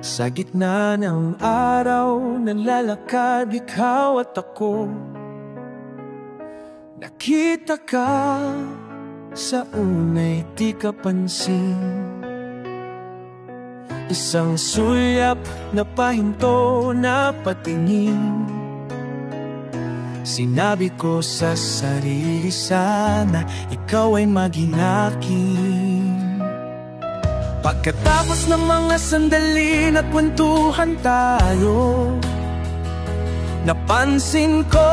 Sa gitna ng araw, nalalakad ikaw at ako. Nakita ka sa unay di ka pansin. Isang sulyap na pahinto na patingin. Sinabi ko sa sarili, sana ikaw ay maging akin. Pagkatapos ng mga sandali at kwentuhan tayo, napansin ko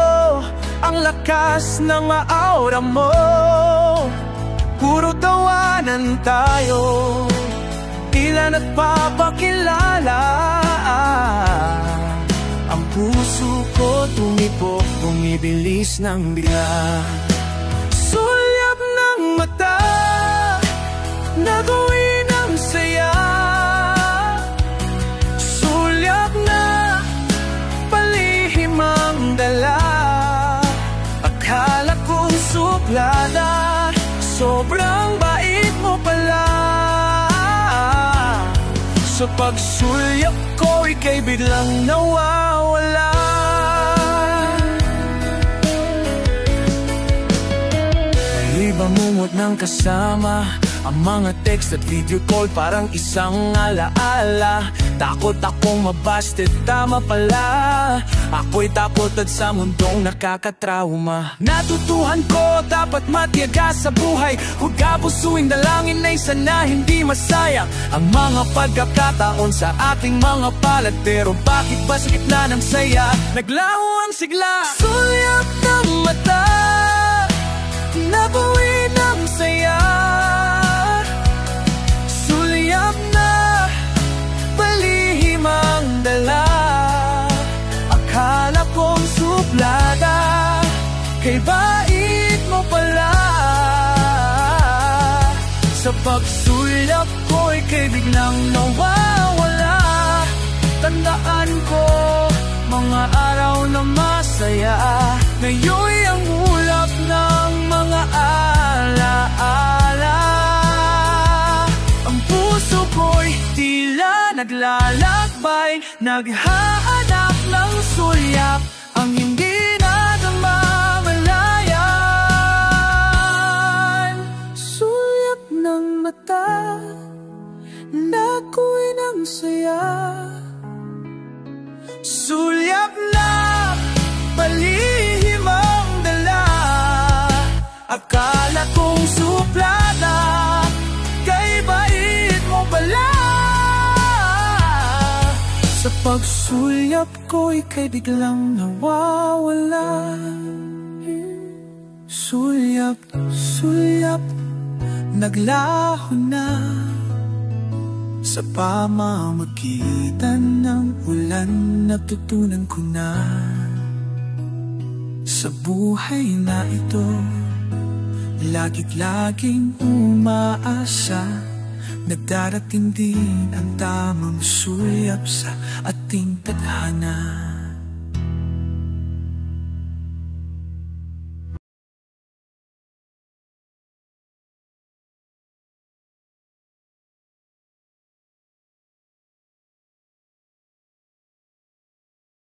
ang lakas ng aura mo. Puro tawanan tayo, tila nagpapakilala. Ang puso ko tumibok, bumibilis ng bigla. Sulyap ng mata, nagawin ang saya. Sulyap na palihim ang dala. Akala kong suplada, sobrang bait mo pala. Sa pagsulyap ko, ika'y biglang nawawala. Libamumot ng kasama, ang mga text at video call parang isang alaala. Takot akong mabasted, tama pala. Ako'y takot at sa mundong nakakatrauma. Natutuhan ko, dapat matiyaga sa buhay. Huwag abusuin, dalangin ay sana hindi masayang ang mga pagkakataon sa ating mga palad. Pero bakit ba sa gitna ng saya, naglaho ang sigla? Sulyap ng mata, nabuhin ang saya. Sulyap na palihim ang dala. Akala kong suplada, kay bait mo pala. Sa pagsulyap ko, ika'y biglang nawawala. Tandaan ko mga araw na masaya, ngayon'y ang ulap ng mga alaala. Ang puso ko'y tila naglalakbay, naghahanap ng sulyap, ang hindi natin mamalayan. Sulyap ng mata, nako'y ng saya. Sulyap na palihim ang dala. Akala kong suplada, kay bait mo pala. Sa pagsulyap ko, ika'y biglang nawawala. Sulyap, sulyap, naglaho na. Sa pamamagitan ng ulan, natutunan ko na sa buhay na ito, laging umaasa na darating din ang tamang sulyap sa ating tadhana.